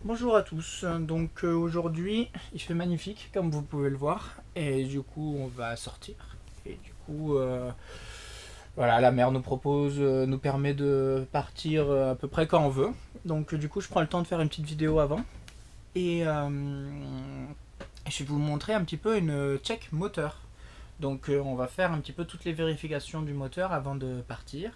Bonjour à tous, donc aujourd'hui il fait magnifique comme vous pouvez le voir et du coup on va sortir et du coup voilà, la mer nous permet de partir à peu près quand on veut, donc du coup je prends le temps de faire une petite vidéo avant et je vais vous montrer un petit peu une check moteur. Donc on va faire un petit peu toutes les vérifications du moteur avant de partir,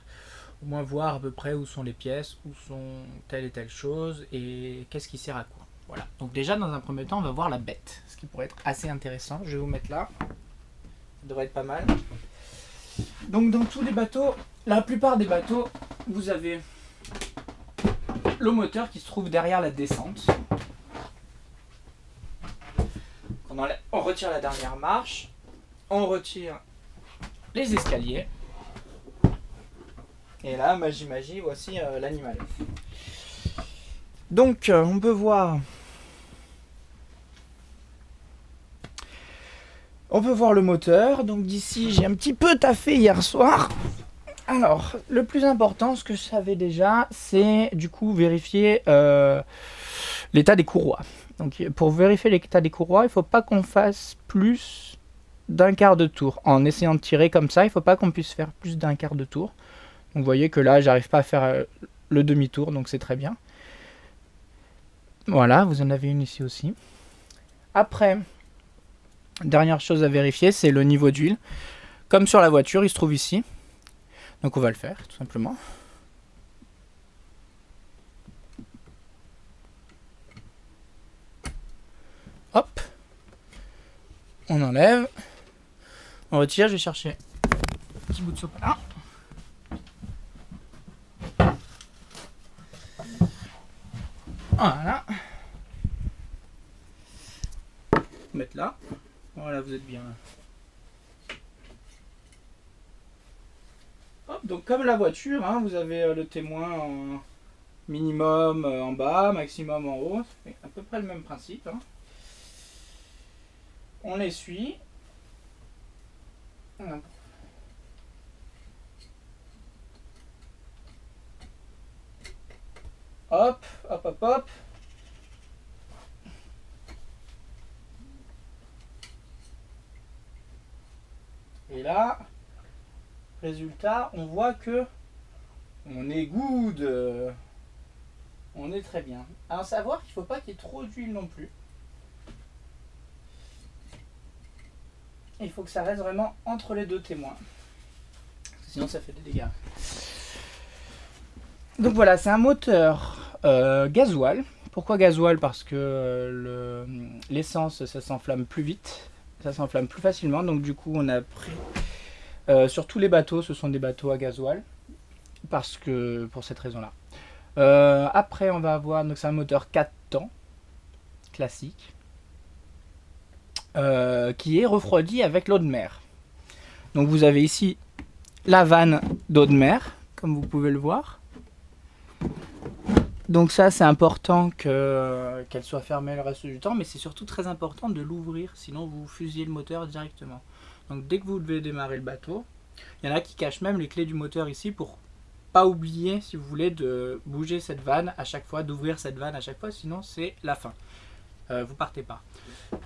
au moins voir à peu près où sont les pièces, où sont telle et telle chose et qu'est-ce qui sert à quoi. Voilà. Donc déjà dans un premier temps on va voir la bête, ce qui pourrait être assez intéressant. Je vais vous mettre là, ça devrait être pas mal. Donc dans tous les bateaux, la plupart des bateaux, vous avez le moteur qui se trouve derrière la descente. On retire la dernière marche, on retire les escaliers. Et là, magie magie, voici l'animal. Donc on peut voir le moteur. Donc d'ici, j'ai un petit peu taffé hier soir. Alors, le plus important, ce que je savais déjà, c'est du coup vérifier l'état des courroies. Donc pour vérifier l'état des courroies, il ne faut pas qu'on fasse plus d'un quart de tour. En essayant de tirer comme ça, il ne faut pas qu'on puisse faire plus d'un quart de tour. Donc vous voyez que là, j'arrive pas à faire le demi-tour, donc c'est très bien. Voilà, vous en avez une ici aussi. Après, dernière chose à vérifier, c'est le niveau d'huile. Comme sur la voiture, il se trouve ici. Donc on va le faire, tout simplement. Hop. On enlève. On retire, je vais chercher un petit bout de sopalin. Voilà. Mettre là. Voilà, vous êtes bien. Hop, donc comme la voiture, hein, vous avez le témoin en minimum en bas, maximum en haut. C'est à peu près le même principe. Hein. On l'essuie. Hop, hop, hop, hop. Et là, résultat, on voit que on est good. On est très bien. À savoir qu'il ne faut pas qu'il y ait trop d'huile non plus. Il faut que ça reste vraiment entre les deux témoins. Sinon ça fait des dégâts. Donc voilà, c'est un moteur gasoil. Pourquoi gasoil? Parce que l'essence, ça s'enflamme plus vite. Ça s'enflamme plus facilement. Donc du coup, on a pris... sur tous les bateaux, ce sont des bateaux à gasoil. Parce que, pour cette raison-là. Après, on va avoir... Donc c'est un moteur 4 temps. Classique. Qui est refroidi avec l'eau de mer. Donc vous avez ici la vanne d'eau de mer, comme vous pouvez le voir. Donc ça c'est important qu'elle soit fermée le reste du temps, mais c'est surtout très important de l'ouvrir, sinon vous fusillez le moteur directement. Donc dès que vous devez démarrer le bateau, il y en a qui cachent même les clés du moteur ici pour pas oublier, si vous voulez, de bouger cette vanne à chaque fois, d'ouvrir cette vanne à chaque fois, sinon c'est la fin. Vous partez pas.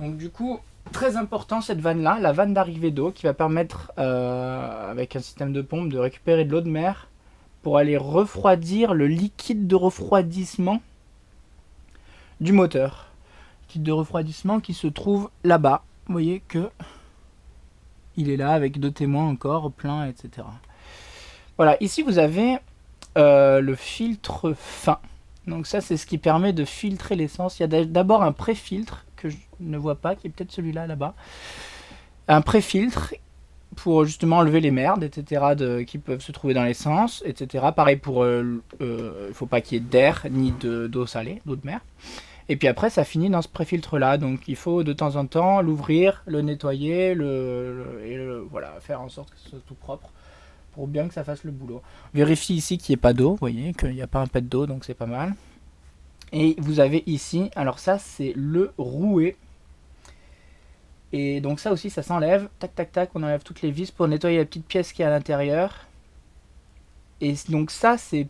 Donc du coup, très important cette vanne là, la vanne d'arrivée d'eau qui va permettre avec un système de pompe de récupérer de l'eau de mer pour aller refroidir le liquide de refroidissement du moteur. Liquide de refroidissement qui se trouve là-bas. Vous voyez que il est là avec deux témoins encore, plein, etc. Voilà, ici vous avez le filtre fin. Donc ça c'est ce qui permet de filtrer l'essence. Il y a d'abord un pré-filtre que je ne vois pas, qui est peut-être celui-là là-bas. Un pré-filtre pour justement enlever les merdes, etc. Qui peuvent se trouver dans l'essence, etc. Pareil pour... il ne faut pas qu'il y ait d'air ni d'eau salée, d'eau de mer. Et puis après ça finit dans ce pré-filtre là. Donc il faut de temps en temps l'ouvrir, le nettoyer, voilà, faire en sorte que ce soit tout propre. Pour bien que ça fasse le boulot. Vérifiez ici qu'il n'y ait pas d'eau, vous voyez qu'il n'y a pas un pet d'eau, donc c'est pas mal. Et vous avez ici, alors ça c'est le rouet. Et donc ça aussi ça s'enlève, tac tac tac, on enlève toutes les vis pour nettoyer la petite pièce qui est à l'intérieur. Et donc ça c'est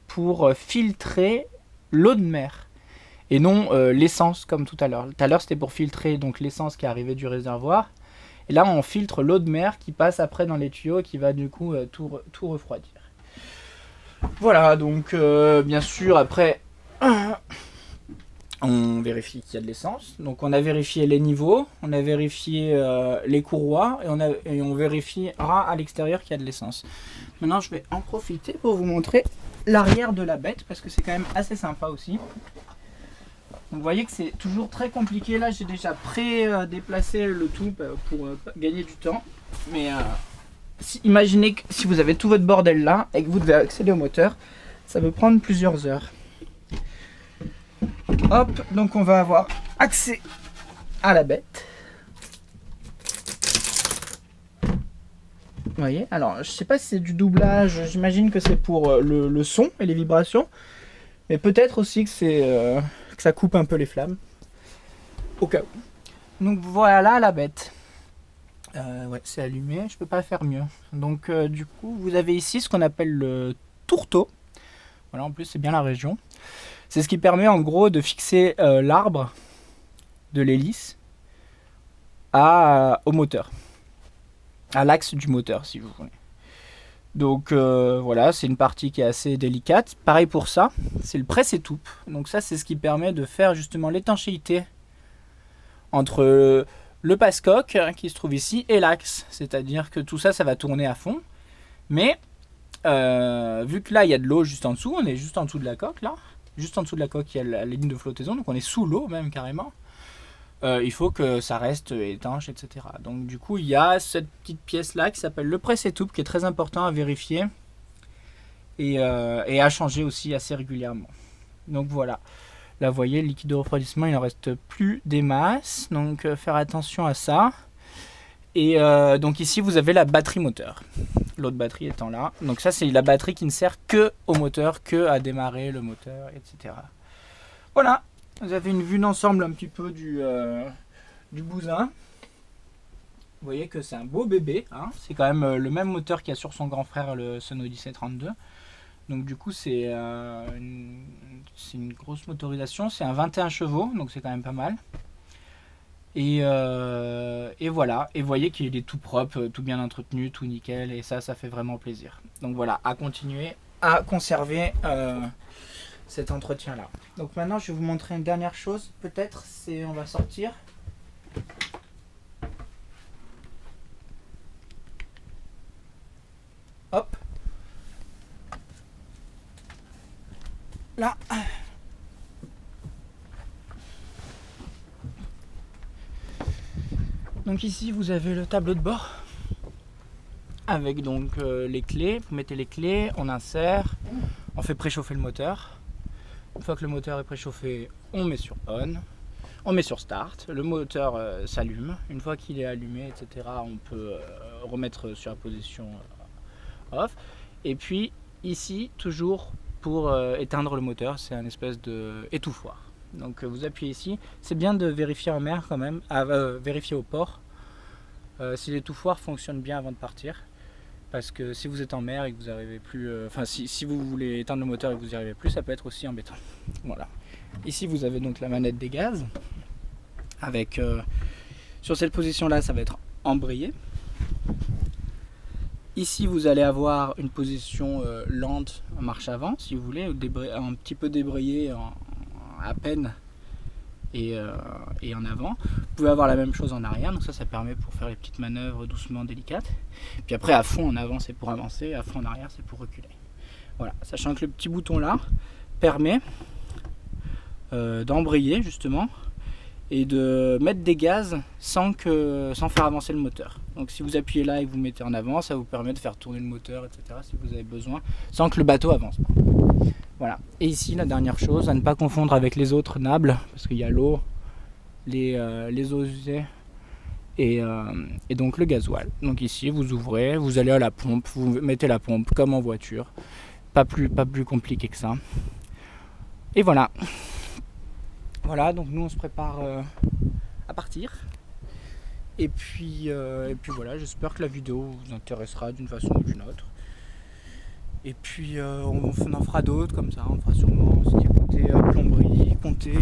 pour filtrer l'eau de mer. et non l'essence comme tout à l'heure. Tout à l'heure c'était pour filtrer donc l'essence qui arrivait du réservoir, et là on filtre l'eau de mer qui passe après dans les tuyaux et qui va du coup tout refroidir. Voilà, donc bien sûr après on vérifie qu'il y a de l'essence. Donc on a vérifié les niveaux, on a vérifié les courroies et on vérifiera à l'extérieur qu'il y a de l'essence. Maintenant je vais en profiter pour vous montrer l'arrière de la bête parce que c'est quand même assez sympa aussi. Donc vous voyez que c'est toujours très compliqué. Là j'ai déjà déplacé le tout pour gagner du temps. Mais imaginez que si vous avez tout votre bordel là et que vous devez accéder au moteur, ça peut prendre plusieurs heures. Hop, donc on va avoir accès à la bête. Vous voyez, alors je sais pas si c'est du doublage, j'imagine que c'est pour le son et les vibrations, mais peut-être aussi que c'est que ça coupe un peu les flammes, au cas où. Donc voilà la bête. Ouais, c'est allumé, je peux pas faire mieux. Donc du coup, vous avez ici ce qu'on appelle le tourteau. Voilà, en plus c'est bien la région. C'est ce qui permet en gros de fixer l'arbre de l'hélice au moteur, à l'axe du moteur si vous voulez. Donc voilà, c'est une partie qui est assez délicate. Pareil pour ça, c'est le presse-étoupe. Donc ça c'est ce qui permet de faire justement l'étanchéité entre le passe-coque qui se trouve ici et l'axe. C'est-à-dire que tout ça, ça va tourner à fond. Mais vu que là il y a de l'eau juste en dessous, on est juste en dessous de la coque là. Juste en dessous de la coque, il y a la ligne de flottaison, donc on est sous l'eau même carrément. Il faut que ça reste étanche, etc. Donc du coup, il y a cette petite pièce-là qui s'appelle le presse-étoupe, qui est très important à vérifier et à changer aussi assez régulièrement. Donc voilà. Là, vous voyez, le liquide de refroidissement, il n'en reste plus des masses, donc faire attention à ça. Et donc ici, vous avez la batterie moteur. L'autre batterie étant là. Donc ça, c'est la batterie qui ne sert que au moteur, que à démarrer le moteur, etc. Voilà, vous avez une vue d'ensemble un petit peu du bousin. Vous voyez que c'est un beau bébé. Hein. C'est quand même le même moteur qu'il y a sur son grand frère, le Sun Odyssey 32. Donc du coup, c'est une grosse motorisation. C'est un 21 chevaux, donc c'est quand même pas mal. Et voilà, et vous voyez qu'il est tout propre, tout bien entretenu, tout nickel, et ça fait vraiment plaisir. Donc voilà, à continuer à conserver cet entretien là. Donc maintenant je vais vous montrer une dernière chose, peut-être, c'est on va sortir. Hop. Là. Donc ici vous avez le tableau de bord avec donc les clés. Vous mettez les clés, on insère, on fait préchauffer le moteur. Une fois que le moteur est préchauffé, on met sur on, on met sur start, le moteur s'allume. Une fois qu'il est allumé, etc., on peut remettre sur la position off. Et puis ici, toujours pour éteindre le moteur, c'est un espèce de étouffoir. Donc vous appuyez ici, c'est bien de vérifier en mer quand même, vérifier au port si l'étouffoir fonctionne bien avant de partir. Parce que si vous êtes en mer et que vous n'arrivez plus, si vous voulez éteindre le moteur et que vous n'y arrivez plus, ça peut être aussi embêtant. Voilà. Ici vous avez donc la manette des gaz, avec sur cette position là ça va être embrayé. Ici vous allez avoir une position lente en marche avant si vous voulez, un petit peu débrayé à peine et en avant. Vous pouvez avoir la même chose en arrière, donc ça permet pour faire les petites manœuvres doucement délicates. Puis après à fond en avant c'est pour avancer, à fond en arrière c'est pour reculer. Voilà, sachant que le petit bouton là permet d'embrayer justement et de mettre des gaz sans faire avancer le moteur. Donc si vous appuyez là et que vous mettez en avant, ça vous permet de faire tourner le moteur, etc. si vous avez besoin, sans que le bateau avance. Voilà. Et ici la dernière chose, à ne pas confondre avec les autres nables, parce qu'il y a l'eau, les eaux usées et donc le gasoil. Donc ici vous ouvrez, vous allez à la pompe, vous mettez la pompe comme en voiture, pas plus compliqué que ça. Et voilà. Voilà, donc nous on se prépare à partir. Et puis voilà, j'espère que la vidéo vous intéressera d'une façon ou d'une autre. Et puis on en fera d'autres comme ça, on fera sûrement aussi côté plomberie, côté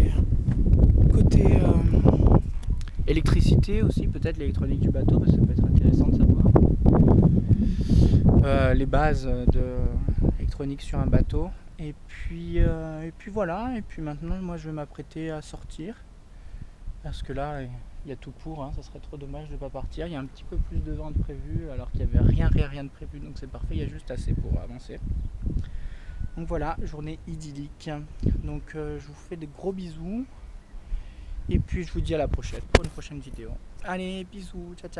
électricité aussi, peut-être l'électronique du bateau, parce que ça peut être intéressant de savoir les bases de électronique sur un bateau. Et puis voilà, et puis maintenant moi je vais m'apprêter à sortir, parce que là il y a tout pour, hein, ça serait trop dommage de ne pas partir. Il y a un petit peu plus de vent de prévu, alors qu'il n'y avait rien de prévu, donc c'est parfait, il y a juste assez pour avancer. Donc voilà, journée idyllique. Donc je vous fais des gros bisous, et puis je vous dis à la prochaine pour une prochaine vidéo. Allez, bisous, ciao ciao.